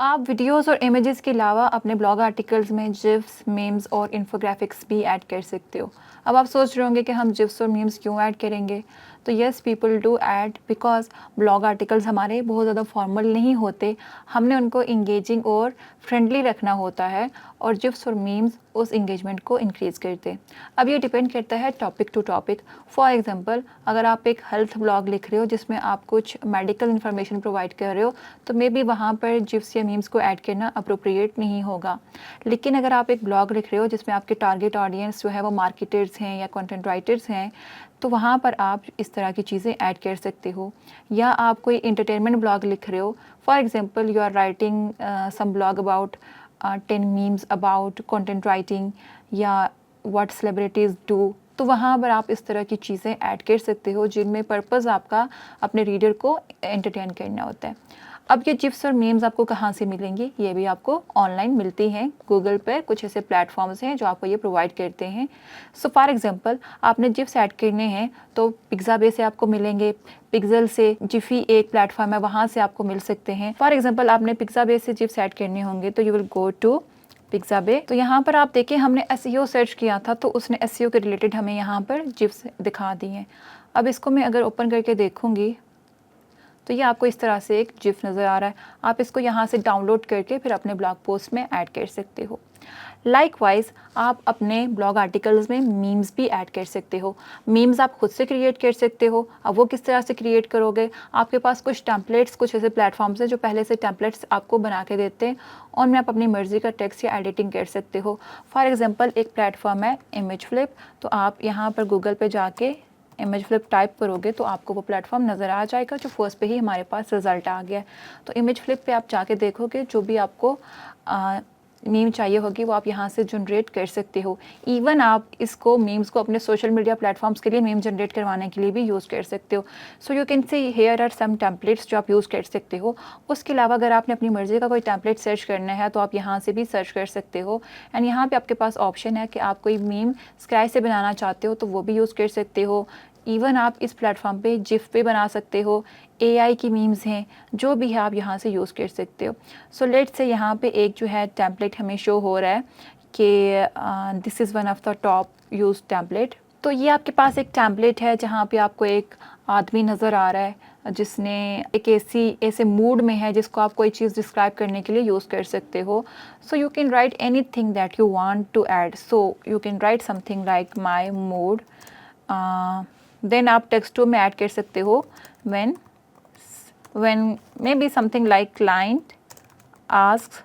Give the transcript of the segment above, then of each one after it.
आप वीडियोस और इमेजेस के अलावा अपने ब्लॉग आर्टिकल्स में जिफ्स, मीम्स और इन्फोग्राफिक्स भी ऐड कर सकते हो। अब आप सोच रहे होंगे कि हम जिफ्स और मीम्स क्यों ऐड करेंगे। तो yes, people do add because blog articles हमारे बहुत ज़्यादा फॉर्मल नहीं होते, हमने उनको इंगेजिंग और फ्रेंडली रखना होता है, और जिफ्स और मीम्स उस इंगेजमेंट को इंक्रीज़ करते। अब ये डिपेंड करता है topic to topic. For example, अगर आप एक हेल्थ ब्लॉग लिख रहे हो जिसमें आप कुछ मेडिकल इन्फॉर्मेशन प्रोवाइड कर रहे हो, तो मे बी वहाँ पर जिफ्स या मीम्स को ऐड करना अप्रोप्रिएट नहीं होगा। लेकिन अगर आप एक ब्लॉग लिख रहे हो जिसमें आपके टारगेट ऑडियंस जो है वो मार्केटर्स हैं या कंटेंट राइटर्स हैं, तो वहाँ पर आप इस तरह की चीज़ें ऐड कर सकते हो। या आप कोई एंटरटेनमेंट ब्लॉग लिख रहे हो, for example you are writing some blog about 10 memes about content writing या व्हाट सेलिब्रिटीज़ डू, तो वहाँ पर आप इस तरह की चीज़ें ऐड कर सकते हो जिनमें पर्पज़ आपका अपने रीडर को एंटरटेन करना होता है। अब ये जिफ्स और मीम्स आपको कहाँ से मिलेंगी? ये भी आपको ऑनलाइन मिलती हैं। गूगल पर कुछ ऐसे प्लेटफॉर्म्स हैं जो आपको ये प्रोवाइड करते हैं। सो फॉर एग्जांपल, आपने जिफ्स ऐड करने हैं तो पिक्साबे से आपको मिलेंगे, पिक्सल से, जिफी एक प्लेटफॉर्म है वहाँ से आपको मिल सकते हैं। फॉर एग्जांपल, आपने पिक्साबे से जिफ्स ऐड करने होंगे तो you will go to Pixabay. तो यहाँ पर आप देखें, हमने एसईओ सर्च किया था तो उसने एसईओ के रिलेटेड हमें यहाँ पर जिफ्स दिखा दी हैं। अब इसको मैं अगर ओपन करके देखूँगी तो ये आपको इस तरह से एक जिफ नज़र आ रहा है। आप इसको यहाँ से डाउनलोड करके फिर अपने ब्लॉग पोस्ट में ऐड कर सकते हो। लाइकवाइज आप अपने ब्लॉग आर्टिकल्स में मीम्स भी ऐड कर सकते हो। मीम्स आप खुद से क्रिएट कर सकते हो। अब वो किस तरह से क्रिएट करोगे? आपके पास कुछ टेम्पलेट्स, कुछ ऐसे प्लेटफॉर्म्स हैं जो पहले से टेम्पलेट्स आपको बना के देते हैं, और में आप अपनी मर्ज़ी का टेक्स्ट या एडिटिंग कर सकते हो। फॉर एग्जाम्पल, एक प्लेटफॉर्म है इमेज फ्लिप, तो आप यहाँ पर गूगल पर जाके इमेज फ्लिप टाइप करोगे तो आपको वो प्लेटफॉर्म नज़र आ जाएगा, जो फर्स्ट पे ही हमारे पास रिज़ल्ट आ गया है। तो इमेज फ्लिप पे आप जाके देखोगे, जो भी आपको मीम चाहिए होगी वो आप यहाँ से जनरेट कर सकते हो। इवन आप इसको मीम्स को अपने सोशल मीडिया प्लेटफॉर्म्स के लिए मीम जनरेट करवाने के लिए भी यूज़ कर सकते हो। So you can see here are some templates जो आप यूज़ कर सकते हो। उसके अलावा अगर आपने अपनी मर्ज़ी का कोई टेम्पलेट सर्च करना है तो आप यहाँ से भी सर्च कर सकते हो। एंड यहाँ पे आपके पास ऑप्शन है कि आप कोई मीम स्काई से बनाना चाहते हो तो वो भी यूज़ कर सकते हो। इवन आप इस प्लेटफॉर्म पे जिफ पे बना सकते हो। एआई की मीम्स हैं, जो भी है आप यहाँ से यूज़ कर सकते हो। सो लेट्स से यहाँ पे एक जो है टेम्पलेट हमें शो हो रहा है कि this is one of the top use template. तो ये आपके पास एक टेम्पलेट है जहाँ पे आपको एक आदमी नज़र आ रहा है जिसने एक ऐसे मूड में है जिसको आप कोई चीज़ डिस्क्राइब करने के लिए यूज़ कर सकते हो। So you can write anything that you want to add. So you can write something like my mood. Then आप टेक्स्ट टू में ऐड कर सकते हो when maybe something like client asks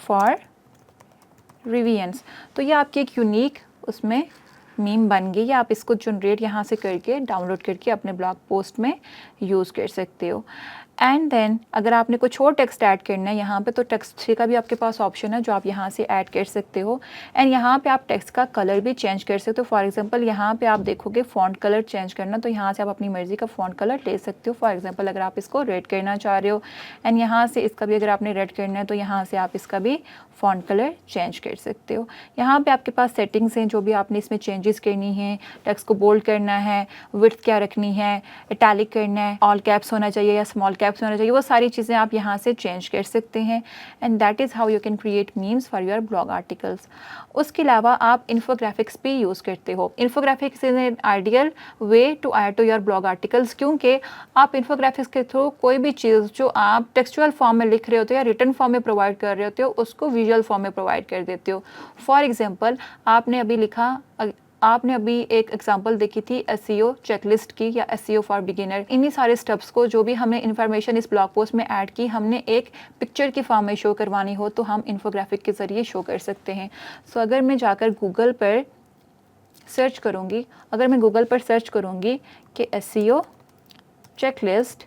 for revisions। तो ये आपकी एक unique उसमें मीम बन गई, या आप इसको जनरेट यहाँ से करके डाउनलोड करके अपने ब्लॉग पोस्ट में यूज़ कर सकते हो। एंड देन अगर आपने कुछ और टेक्स्ट ऐड करना है यहाँ पे, तो टेक्स्ट का भी आपके पास ऑप्शन है जो आप यहाँ से ऐड कर सकते हो। एंड यहाँ पे आप टेक्स्ट का कलर भी चेंज कर सकते हो। फॉर एग्जांपल, यहाँ पे आप देखोगे फ़ॉन्ट कलर चेंज करना, तो यहाँ से आप अपनी मर्ज़ी का फ़ॉन्ट कलर ले सकते हो। फॉर एग्जांपल, अगर आप इसको रेड करना चाह रहे हो एंड यहाँ से इसका भी अगर आपने रेड करना है तो यहाँ से आप इसका भी फ़ॉन्ट कलर चेंज कर सकते हो। यहाँ पे आपके पास सेटिंग्स हैं जो भी आपने इसमें चेंजेस करनी है। टेक्स्ट को बोल्ड करना है, विड्थ क्या रखनी है, इटैलिक करना है, ऑल कैप्स होना चाहिए या स्मॉल कैप्स होना चाहिए, वो सारी चीज़ें आप यहाँ से चेंज कर सकते हैं। And that is how you can create memes for your blog articles. उसके अलावा आप इन्फोग्राफिक्स भी यूज़ करते हो। Infographics is an ideal way to add to your blog articles, क्योंकि आप इन्फोग्राफिक्स के थ्रू कोई भी चीज़ जो आप टेक्सचुअल फॉर्म में लिख रहे होते हो या रिटन फॉर्म में प्रोवाइड कर रहे होते हो, उसको विजुअल फॉर्म में प्रोवाइड कर देते हो। फॉर एग्जाम्पल, आपने अभी एक एग्जांपल देखी थी एसईओ चेकलिस्ट की या एसईओ फॉर बिगिनर। इन्हीं सारे स्टेप्स को जो भी हमने इन्फॉर्मेशन इस ब्लॉग पोस्ट में ऐड की, हमने एक पिक्चर की फॉर्म में शो करवानी हो तो हम इन्फोग्राफिक के ज़रिए शो कर सकते हैं। सो अगर मैं जाकर गूगल पर सर्च करूँगी कि एसईओ चेकलिस्ट,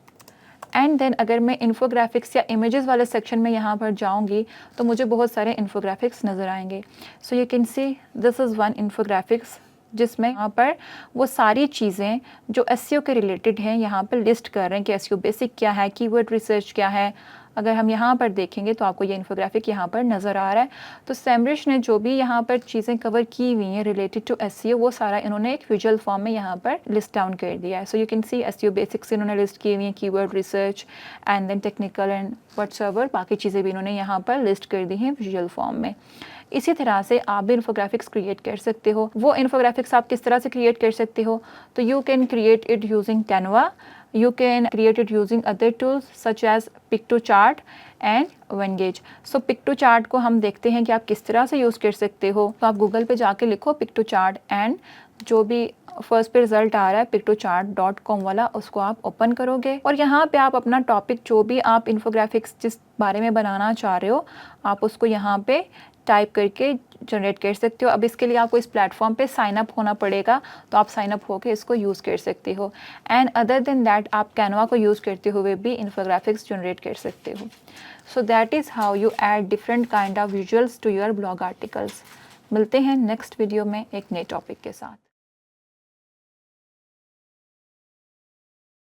एंड देन अगर मैं इन्फोग्राफिक्स या इमेजेस वाले सेक्शन में यहाँ पर जाऊँगी तो मुझे बहुत सारे इन्फोग्राफिक्स नज़र आएंगे। सो you can see this is one infographics जिसमें यहाँ पर वो सारी चीज़ें जो एसईओ के रिलेटेड हैं यहाँ पर लिस्ट कर रहे हैं कि एसईओ बेसिक क्या है, कीवर्ड रिसर्च क्या है, अगर हम यहाँ पर देखेंगे तो आपको ये इन्फोग्राफिक यहाँ पर नज़र आ रहा है। तो सेमरिश ने जो भी यहाँ पर चीज़ें कवर की हुई हैं रिलेटेड टू एसईओ, वो सारा इन्होंने एक विजुअल फॉर्म में यहाँ पर लिस्ट डाउन कर दिया है। So you can see SEO basics इन्होंने लिस्ट की हुई हैं, keyword research and then technical and whatever, बाकी चीज़ें भी इन्होंने यहाँ पर लिस्ट कर दी हैं विजुअल फॉर्म में। इसी तरह से आप भी इन्फोग्राफिक्स क्रिएट कर सकते हो। वो इन्फोग्राफिक्स आप किस तरह से क्रिएट कर सकते हो? तो you can create it using Canva, you can create it using other tools such as Piktochart and Venngage। So Piktochart को हम देखते हैं कि आप किस तरह से यूज़ कर सकते हो। तो आप गूगल पे जाके लिखो Piktochart एंड जो भी फर्स्ट पे रिजल्ट आ रहा है piktochart.com वाला, उसको आप ओपन करोगे और यहाँ पे आप अपना टॉपिक जो भी आप इन्फोग्राफिक्स जिस बारे में बनाना चाह रहे हो आप उसको यहाँ पे टाइप करके जनरेट कर सकते हो। अब इसके लिए आपको इस प्लेटफॉर्म पे साइन अप होना पड़ेगा, तो आप साइन अप होकर इसको यूज़ कर सकते हो। एंड अदर देन दैट आप कैनवा को यूज़ करते हुए भी इन्फोग्राफिक्स जनरेट कर सकते हो। So that is how you add different kind of visuals to your blog articles. मिलते हैं नेक्स्ट वीडियो में एक नए टॉपिक के साथ।